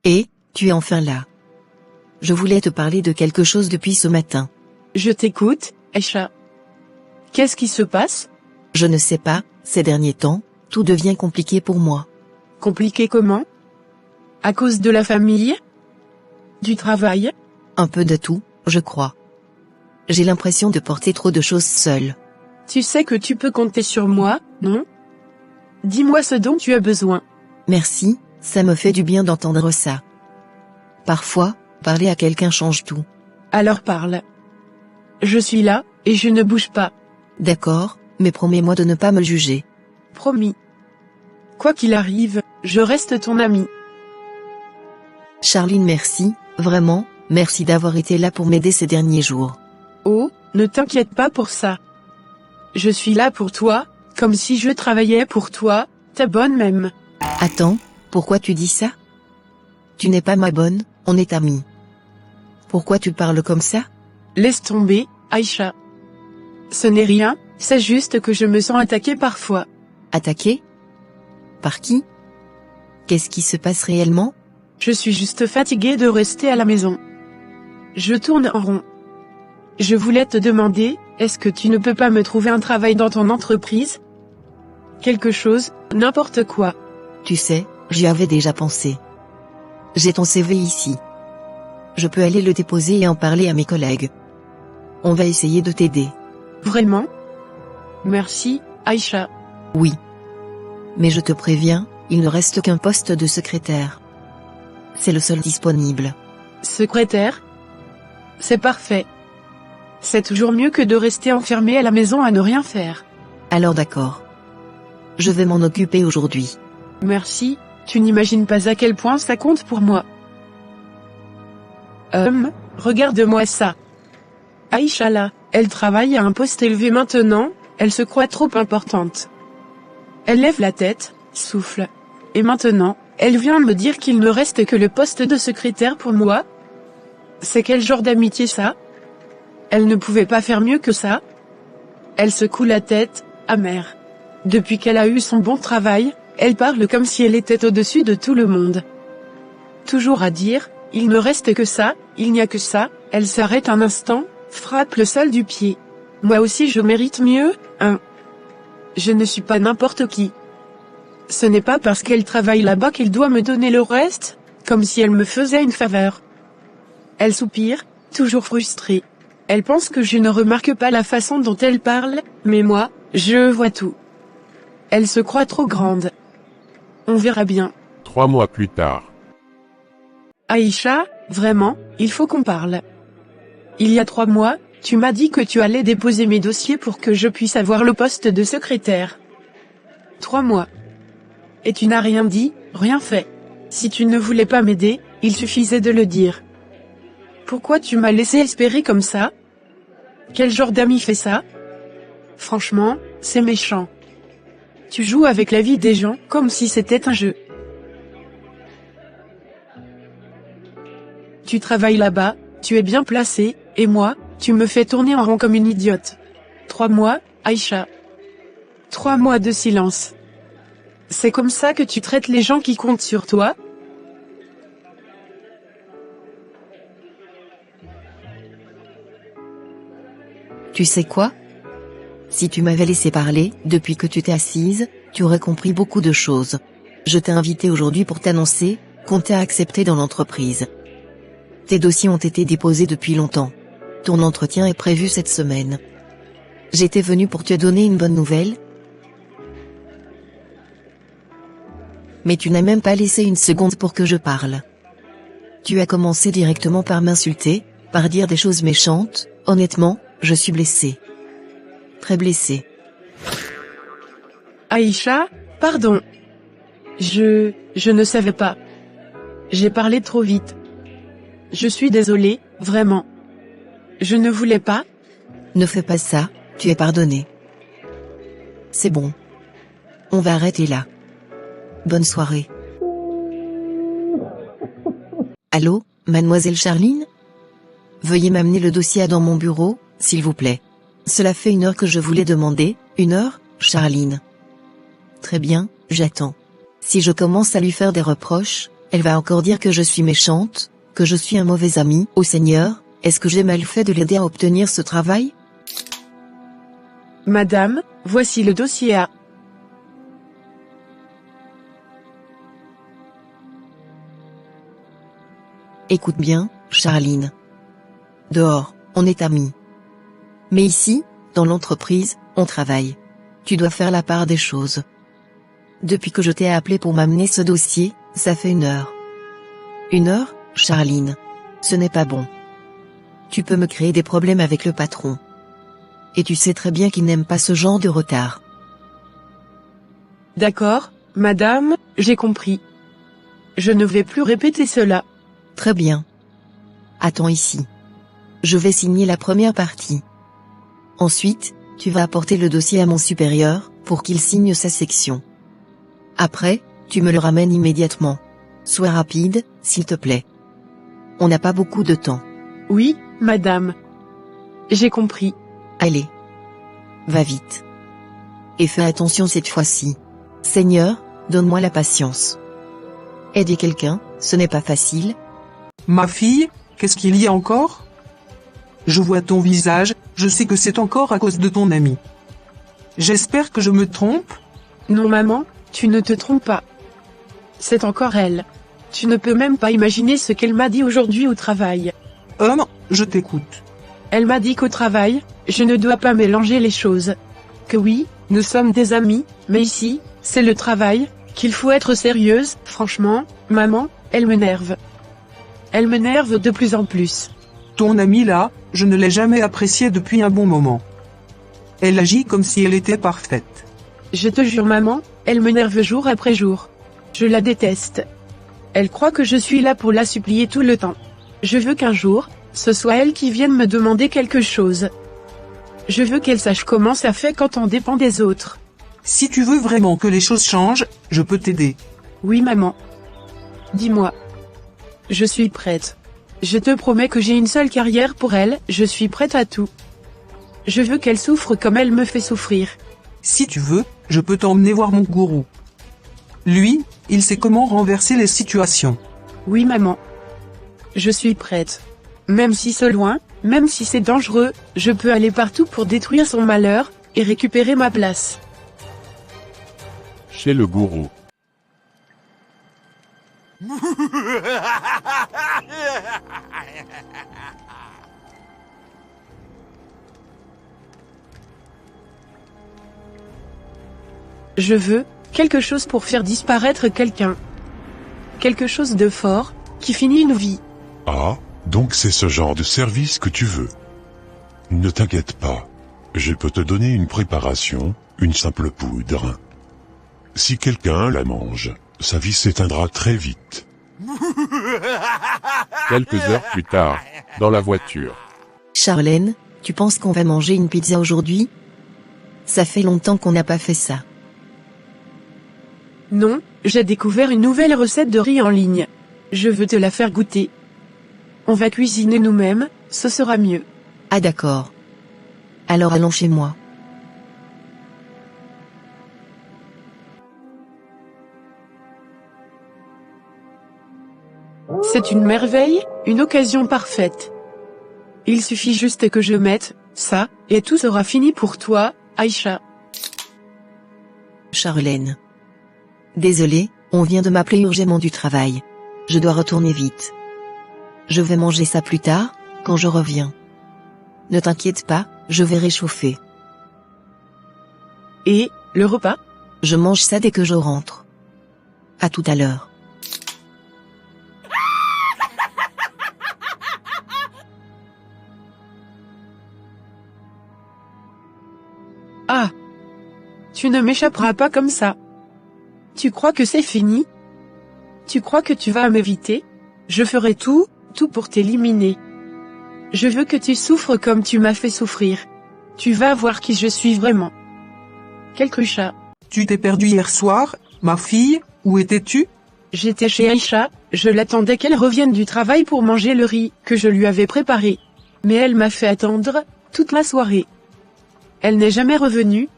Et, tu es enfin là. Je voulais te parler de quelque chose depuis ce matin. Je t'écoute, Aïcha. Qu'est-ce qui se passe? Je ne sais pas, ces derniers temps, tout devient compliqué pour moi. Compliqué comment? À cause de la famille? Du travail? Un peu de tout, je crois. J'ai l'impression de porter trop de choses seule. Tu sais que tu peux compter sur moi, non? Dis-moi ce dont tu as besoin. Merci, ça me fait du bien d'entendre ça. Parfois, parler à quelqu'un change tout. Alors parle. Je suis là, et je ne bouge pas. D'accord, mais promets-moi de ne pas me juger. Promis. Quoi qu'il arrive, je reste ton amie. Charline, merci, vraiment, merci d'avoir été là pour m'aider ces derniers jours. Oh, ne t'inquiète pas pour ça. Je suis là pour toi, comme si je travaillais pour toi, ta bonne même. Attends, pourquoi tu dis ça? Tu n'es pas ma bonne, on est amis. Pourquoi tu parles comme ça? Laisse tomber, Aïcha. Ce n'est rien, c'est juste que je me sens attaquée parfois. Attaquée? Par qui? Qu'est-ce qui se passe réellement? Je suis juste fatiguée de rester à la maison. Je tourne en rond. Je voulais te demander, est-ce que tu ne peux pas me trouver un travail dans ton entreprise? Quelque chose, n'importe quoi. Tu sais, j'y avais déjà pensé. J'ai ton CV ici. Je peux aller le déposer et en parler à mes collègues. On va essayer de t'aider. Vraiment? Merci, Aïcha. Oui. Mais je te préviens, il ne reste qu'un poste de secrétaire. C'est le seul disponible. Secrétaire? C'est parfait. C'est toujours mieux que de rester enfermé à la maison à ne rien faire. Alors d'accord. Je vais m'en occuper aujourd'hui. Merci, tu n'imagines pas à quel point ça compte pour moi. Regarde-moi ça. Aïcha là, elle travaille à un poste élevé maintenant, elle se croit trop importante. Elle lève la tête, souffle. Et maintenant, elle vient me dire qu'il ne reste que le poste de secrétaire pour moi? C'est quel genre d'amitié ça? Elle ne pouvait pas faire mieux que ça? Elle secoue la tête, amère. Depuis qu'elle a eu son bon travail, elle parle comme si elle était au-dessus de tout le monde. Toujours à dire, il ne reste que ça, il n'y a que ça, elle s'arrête un instant, frappe le sol du pied. Moi aussi je mérite mieux, hein. Je ne suis pas n'importe qui. Ce n'est pas parce qu'elle travaille là-bas qu'elle doit me donner le reste, comme si elle me faisait une faveur. Elle soupire, toujours frustrée. Elle pense que je ne remarque pas la façon dont elle parle, mais moi, je vois tout. Elle se croit trop grande. On verra bien. 3 mois plus tard. Aïcha, vraiment, il faut qu'on parle. Il y a 3 mois, tu m'as dit que tu allais déposer mes dossiers pour que je puisse avoir le poste de secrétaire. 3 mois. Et tu n'as rien dit, rien fait. Si tu ne voulais pas m'aider, il suffisait de le dire. Pourquoi tu m'as laissé espérer comme ça? Quel genre d'ami fait ça? Franchement, c'est méchant. Tu joues avec la vie des gens comme si c'était un jeu. Tu travailles là-bas, tu es bien placé, et moi, tu me fais tourner en rond comme une idiote. 3 mois, Aïcha. 3 mois de silence. C'est comme ça que tu traites les gens qui comptent sur toi? Tu sais quoi? Si tu m'avais laissé parler, depuis que tu t'es assise, tu aurais compris beaucoup de choses. Je t'ai invité aujourd'hui pour t'annoncer qu'on t'a accepté dans l'entreprise. Tes dossiers ont été déposés depuis longtemps. Ton entretien est prévu cette semaine. J'étais venu pour te donner une bonne nouvelle. Mais tu n'as même pas laissé une seconde pour que je parle. Tu as commencé directement par m'insulter, par dire des choses méchantes. Honnêtement, je suis blessée. Très blessée. Aïcha, pardon. Je ne savais pas. J'ai parlé trop vite. Je suis désolée, vraiment. Je ne voulais pas. Ne fais pas ça, tu es pardonnée. C'est bon. On va arrêter là. Bonne soirée. Allô, mademoiselle Charline? Veuillez m'amener le dossier dans mon bureau, s'il vous plaît. Cela fait 1 heure que je voulais demander. 1 heure, Charline? Très bien, j'attends. Si je commence à lui faire des reproches, Elle va encore dire que je suis méchante, que je suis un mauvais ami. Ô Seigneur, est-ce que j'ai mal fait de l'aider à obtenir ce travail? Madame, voici le dossier A. Écoute bien, Charline. Dehors, on est amis. Mais ici, dans l'entreprise, on travaille. Tu dois faire la part des choses. Depuis que je t'ai appelé pour m'amener ce dossier, ça fait 1 heure. 1 heure, Charline. Ce n'est pas bon. Tu peux me créer des problèmes avec le patron. Et tu sais très bien qu'il n'aime pas ce genre de retard. D'accord, madame, j'ai compris. Je ne vais plus répéter cela. Très bien. Attends ici. Je vais signer la première partie. Ensuite, tu vas apporter le dossier à mon supérieur, pour qu'il signe sa section. Après, tu me le ramènes immédiatement. Sois rapide, s'il te plaît. On n'a pas beaucoup de temps. Oui, madame. J'ai compris. Allez. Va vite. Et fais attention cette fois-ci. Seigneur, donne-moi la patience. Aider quelqu'un, ce n'est pas facile. Ma fille, qu'est-ce qu'il y a encore? Je vois ton visage, je sais que c'est encore à cause de ton ami. J'espère que je me trompe. Non maman, tu ne te trompes pas. C'est encore elle. Tu ne peux même pas imaginer ce qu'elle m'a dit aujourd'hui au travail. Je t'écoute. Elle m'a dit qu'au travail, je ne dois pas mélanger les choses. Que oui, nous sommes des amis, mais ici, c'est le travail, qu'il faut être sérieuse. Franchement, maman, elle m'énerve. Elle m'énerve de plus en plus. Ton amie là, je ne l'ai jamais appréciée depuis un bon moment. Elle agit comme si elle était parfaite. Je te jure maman, elle m'énerve jour après jour. Je la déteste. Elle croit que je suis là pour la supplier tout le temps. Je veux qu'un jour, ce soit elle qui vienne me demander quelque chose. Je veux qu'elle sache comment ça fait quand on dépend des autres. Si tu veux vraiment que les choses changent, je peux t'aider. Oui maman. Dis-moi. Je suis prête. Je te promets que j'ai une seule carrière pour elle, je suis prête à tout. Je veux qu'elle souffre comme elle me fait souffrir. Si tu veux, je peux t'emmener voir mon gourou. Lui, il sait comment renverser les situations. Oui maman. Je suis prête. Même si c'est loin, même si c'est dangereux, je peux aller partout pour détruire son malheur, et récupérer ma place. Chez le gourou. Je veux quelque chose pour faire disparaître quelqu'un. Quelque chose de fort, qui finit une vie. Ah, donc c'est ce genre de service que tu veux. Ne t'inquiète pas. Je peux te donner une préparation, une simple poudre. Si quelqu'un la mange, sa vie s'éteindra très vite. Quelques heures plus tard, dans la voiture. Charlène, tu penses qu'on va manger une pizza aujourd'hui? Ça fait longtemps qu'on n'a pas fait ça. Non, j'ai découvert une nouvelle recette de riz en ligne. Je veux te la faire goûter. On va cuisiner nous-mêmes, ce sera mieux. Ah d'accord. Alors allons chez moi. C'est une merveille, une occasion parfaite. Il suffit juste que je mette ça, et tout sera fini pour toi, Aïcha. Charlène. Désolé, on vient de m'appeler urgemment du travail. Je dois retourner vite. Je vais manger ça plus tard, quand je reviens. Ne t'inquiète pas, je vais réchauffer. Et, le repas? Je mange ça dès que je rentre. À tout à l'heure. Ah! Tu ne m'échapperas pas comme ça. Tu crois que c'est fini? Tu crois que tu vas m'éviter? Je ferai tout pour t'éliminer. Je veux que tu souffres comme tu m'as fait souffrir. Tu vas voir qui je suis vraiment. Quel cruchat. Tu t'es perdue hier soir, ma fille, où étais-tu? J'étais chez Aïcha, je l'attendais qu'elle revienne du travail pour manger le riz que je lui avais préparé. Mais elle m'a fait attendre toute la soirée. Elle n'est jamais revenue.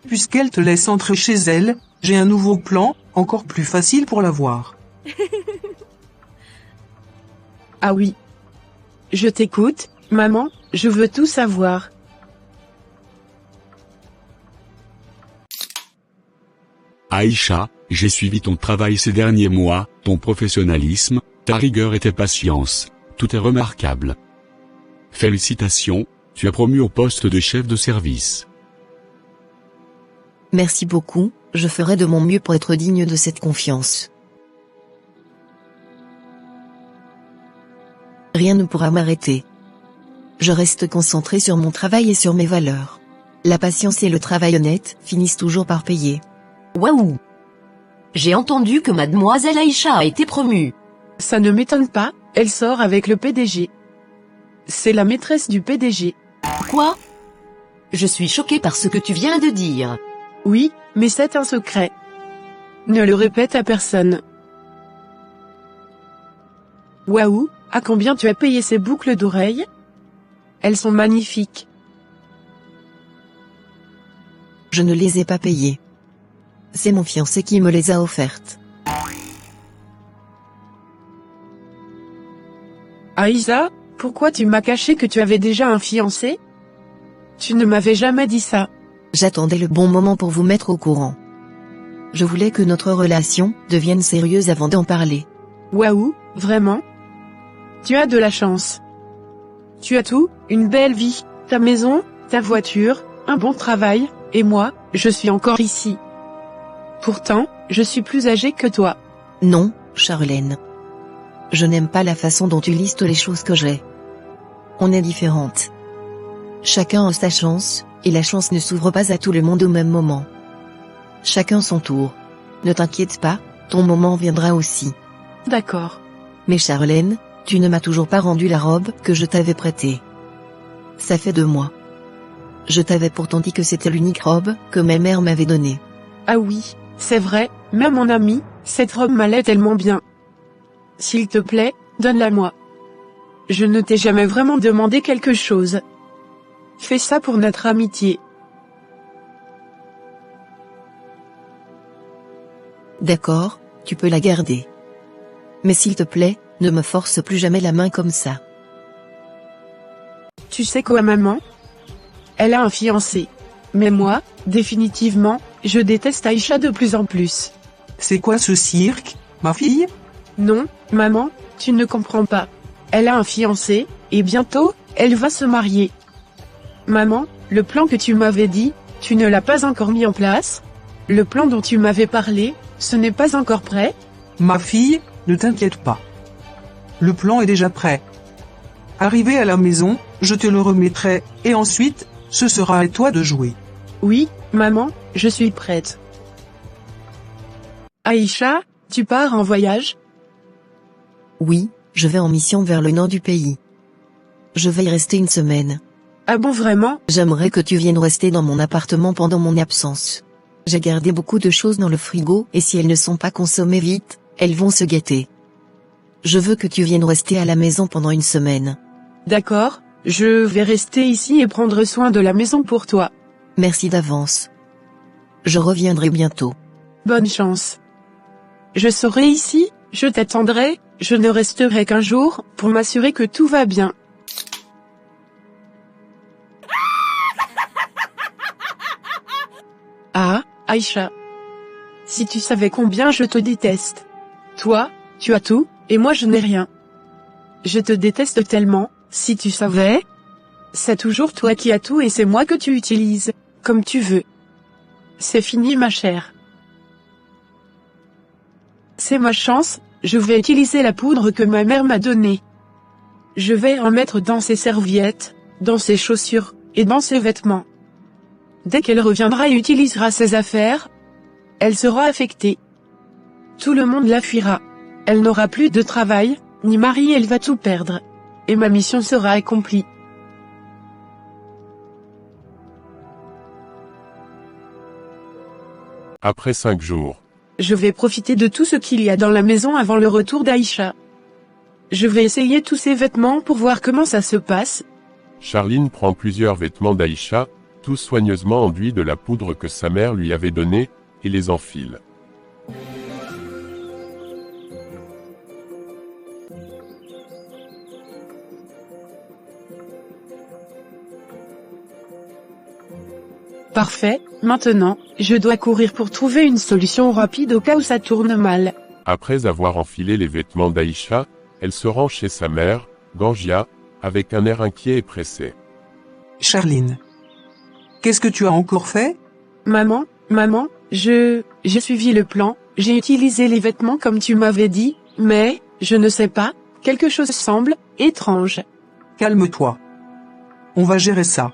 Puisqu'elle te laisse entrer chez elle, j'ai un nouveau plan, encore plus facile pour la voir. Ah oui. Je t'écoute, maman, je veux tout savoir. Aïcha, j'ai suivi ton travail ces derniers mois, ton professionnalisme, ta rigueur et tes patiences. Tout est remarquable. Félicitations, tu as promu au poste de chef de service. Merci beaucoup, je ferai de mon mieux pour être digne de cette confiance. Rien ne pourra m'arrêter. Je reste concentré sur mon travail et sur mes valeurs. La patience et le travail honnête finissent toujours par payer. Waouh! J'ai entendu que mademoiselle Aïcha a été promue. Ça ne m'étonne pas, elle sort avec le PDG. C'est la maîtresse du PDG. Quoi? Je suis choquée par ce que tu viens de dire. Oui, mais c'est un secret. Ne le répète à personne. Waouh, à combien tu as payé ces boucles d'oreilles? Elles sont magnifiques. Je ne les ai pas payées. C'est mon fiancé qui me les a offertes. Aïcha, pourquoi tu m'as caché que tu avais déjà un fiancé? Tu ne m'avais jamais dit ça. J'attendais le bon moment pour vous mettre au courant. Je voulais que notre relation devienne sérieuse avant d'en parler. Waouh, vraiment? Tu as de la chance. Tu as tout, une belle vie, ta maison, ta voiture, un bon travail, et moi, je suis encore ici. Pourtant, je suis plus âgée que toi. Non, Charlène. Je n'aime pas la façon dont tu listes les choses que j'ai. On est différentes. Chacun a sa chance, et la chance ne s'ouvre pas à tout le monde au même moment. Chacun son tour. Ne t'inquiète pas, ton moment viendra aussi. D'accord. Mais Charlène, tu ne m'as toujours pas rendu la robe que je t'avais prêtée. Ça fait 2 mois. Je t'avais pourtant dit que c'était l'unique robe que ma mère m'avait donnée. Ah oui, c'est vrai, mais mon ami, cette robe m'allait tellement bien. S'il te plaît, donne-la-moi. Je ne t'ai jamais vraiment demandé quelque chose. Fais ça pour notre amitié. D'accord, tu peux la garder. Mais s'il te plaît, ne me force plus jamais la main comme ça. Tu sais quoi, maman? Elle a un fiancé. Mais moi, définitivement, je déteste Aïcha de plus en plus. C'est quoi ce cirque, ma fille? Non, maman, tu ne comprends pas. Elle a un fiancé, et bientôt, elle va se marier. Maman, le plan que tu m'avais dit, tu ne l'as pas encore mis en place? Le plan dont tu m'avais parlé, ce n'est pas encore prêt? Ma fille, ne t'inquiète pas. Le plan est déjà prêt. Arrivé à la maison, je te le remettrai, et ensuite, ce sera à toi de jouer. Oui, maman, je suis prête. Aïcha, tu pars en voyage? Oui, je vais en mission vers le nord du pays. Je vais y rester 1 semaine. Ah bon, vraiment? J'aimerais que tu viennes rester dans mon appartement pendant mon absence. J'ai gardé beaucoup de choses dans le frigo et si elles ne sont pas consommées vite, elles vont se gâter. Je veux que tu viennes rester à la maison pendant 1 semaine. D'accord, je vais rester ici et prendre soin de la maison pour toi. Merci d'avance. Je reviendrai bientôt. Bonne chance. Je serai ici, je t'attendrai, je ne resterai qu'un jour, pour m'assurer que tout va bien. Ah, Aïcha. Si tu savais combien je te déteste. Toi, tu as tout, et moi je n'ai rien. Je te déteste tellement, si tu savais. C'est toujours toi qui as tout et c'est moi que tu utilises, comme tu veux. C'est fini ma chère. C'est ma chance, je vais utiliser la poudre que ma mère m'a donnée. Je vais en mettre dans ses serviettes, dans ses chaussures, et dans ses vêtements. Dès qu'elle reviendra et utilisera ses affaires, elle sera affectée. Tout le monde la fuira. Elle n'aura plus de travail, ni mari, elle va tout perdre. Et ma mission sera accomplie. Après 5 jours. Je vais profiter de tout ce qu'il y a dans la maison avant le retour d'Aïcha. Je vais essayer tous ces vêtements pour voir comment ça se passe. Charline prend plusieurs vêtements d'Aïcha, tous soigneusement enduits de la poudre que sa mère lui avait donnée, et les enfile. Parfait, maintenant, je dois courir pour trouver une solution rapide au cas où ça tourne mal. Après avoir enfilé les vêtements d'Aïcha, elle se rend chez sa mère, Gangia, avec un air inquiet et pressé. Charline. Qu'est-ce que tu as encore fait? Maman, j'ai suivi le plan, j'ai utilisé les vêtements comme tu m'avais dit, mais, je ne sais pas, quelque chose semble étrange. Calme-toi. On va gérer ça.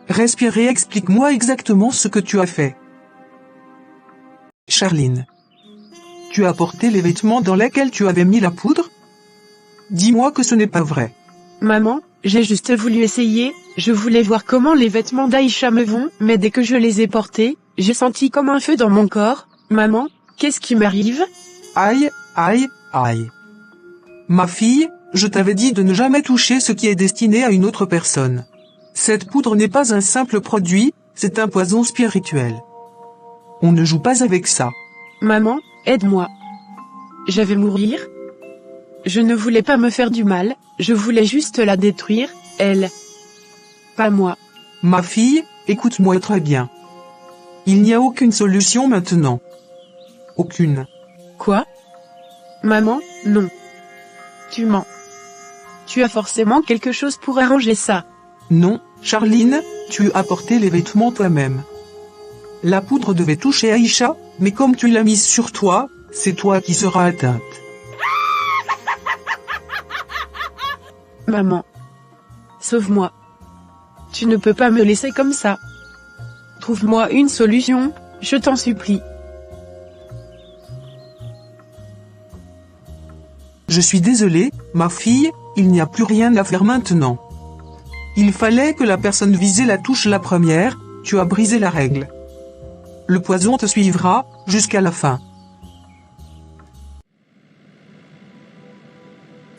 Respire et explique-moi exactement ce que tu as fait. Charline. Tu as porté les vêtements dans lesquels tu avais mis la poudre? Dis-moi que ce n'est pas vrai. Maman, j'ai juste voulu essayer, je voulais voir comment les vêtements d'Aïcha me vont, mais dès que je les ai portés, j'ai senti comme un feu dans mon corps. Maman, qu'est-ce qui m'arrive? Aïe, aïe, aïe. Ma fille, je t'avais dit de ne jamais toucher ce qui est destiné à une autre personne. Cette poudre n'est pas un simple produit, c'est un poison spirituel. On ne joue pas avec ça. Maman, aide-moi. Je vais mourir. Je ne voulais pas me faire du mal, je voulais juste la détruire, elle. Pas moi. Ma fille, écoute-moi très bien. Il n'y a aucune solution maintenant. Aucune. Quoi? Maman, non. Tu mens. Tu as forcément quelque chose pour arranger ça. Non, Charline, tu as porté les vêtements toi-même. La poudre devait toucher Aïcha, mais comme tu l'as mise sur toi, c'est toi qui seras atteinte. Maman. Sauve-moi. Tu ne peux pas me laisser comme ça. Trouve-moi une solution, je t'en supplie. Je suis désolé, ma fille, il n'y a plus rien à faire maintenant. Il fallait que la personne visée la touche la première, tu as brisé la règle. Le poison te suivra, jusqu'à la fin.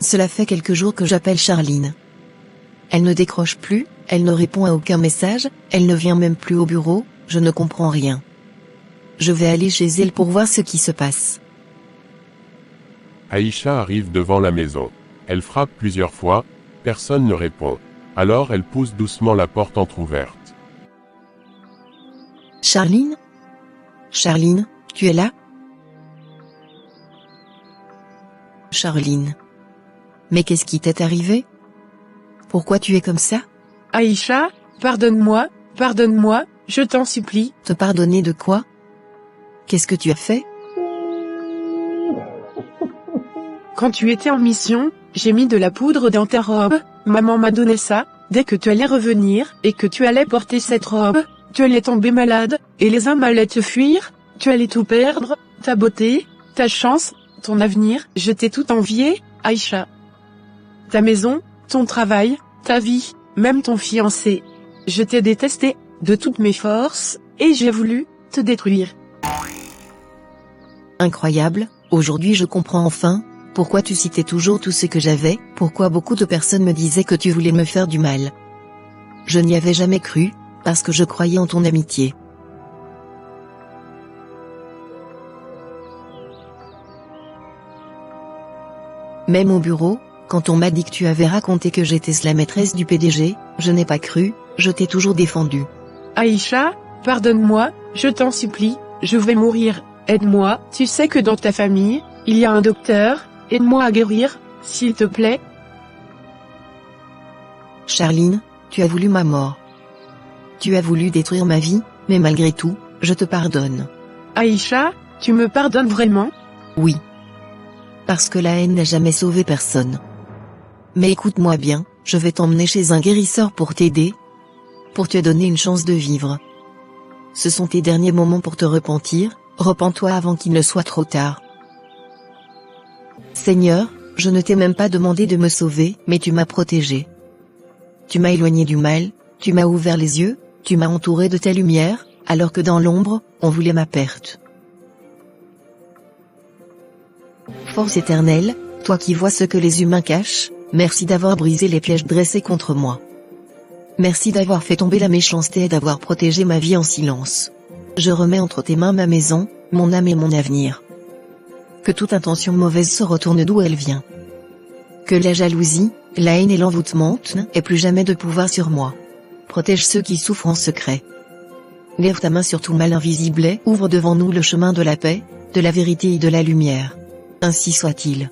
Cela fait quelques jours que j'appelle Charline. Elle ne décroche plus, elle ne répond à aucun message, elle ne vient même plus au bureau, je ne comprends rien. Je vais aller chez elle pour voir ce qui se passe. Aïcha arrive devant la maison. Elle frappe plusieurs fois, personne ne répond. Alors elle pousse doucement la porte entr'ouverte. Charline? Charline, tu es là? Charline. Mais qu'est-ce qui t'est arrivé? Pourquoi tu es comme ça? Aïcha, pardonne-moi, je t'en supplie. Te pardonner de quoi? Qu'est-ce que tu as fait? Quand tu étais en mission, j'ai mis de la poudre dans ta robe, maman m'a donné ça, dès que tu allais revenir, et que tu allais porter cette robe, tu allais tomber malade, et les hommes allaient te fuir, tu allais tout perdre, ta beauté, ta chance, ton avenir, je t'ai tout envié, Aïcha. Ta maison, ton travail, ta vie, même ton fiancé. Je t'ai détesté, de toutes mes forces, et j'ai voulu te détruire. Incroyable, aujourd'hui je comprends enfin, pourquoi tu citais toujours tout ce que j'avais, pourquoi beaucoup de personnes me disaient que tu voulais me faire du mal. Je n'y avais jamais cru, parce que je croyais en ton amitié. Même au bureau, quand on m'a dit que tu avais raconté que j'étais la maîtresse du PDG, je n'ai pas cru, je t'ai toujours défendu. Aïcha, pardonne-moi, je t'en supplie, je vais mourir, aide-moi, tu sais que dans ta famille, il y a un docteur, aide-moi à guérir, s'il te plaît. Charline, tu as voulu ma mort. Tu as voulu détruire ma vie, mais malgré tout, je te pardonne. Aïcha, tu me pardonnes vraiment? Oui. Parce que la haine n'a jamais sauvé personne. Mais écoute-moi bien, je vais t'emmener chez un guérisseur pour t'aider, pour te donner une chance de vivre. Ce sont tes derniers moments pour te repentir, repens-toi avant qu'il ne soit trop tard. Seigneur, je ne t'ai même pas demandé de me sauver, mais tu m'as protégé. Tu m'as éloigné du mal, tu m'as ouvert les yeux, tu m'as entouré de ta lumière, alors que dans l'ombre, on voulait ma perte. Force éternelle, toi qui vois ce que les humains cachent, merci d'avoir brisé les pièges dressés contre moi. Merci d'avoir fait tomber la méchanceté et d'avoir protégé ma vie en silence. Je remets entre tes mains ma maison, mon âme et mon avenir. Que toute intention mauvaise se retourne d'où elle vient. Que la jalousie, la haine et l'envoûtement n'aient plus jamais de pouvoir sur moi. Protège ceux qui souffrent en secret. Lève ta main sur tout mal invisible et ouvre devant nous le chemin de la paix, de la vérité et de la lumière. Ainsi soit-il.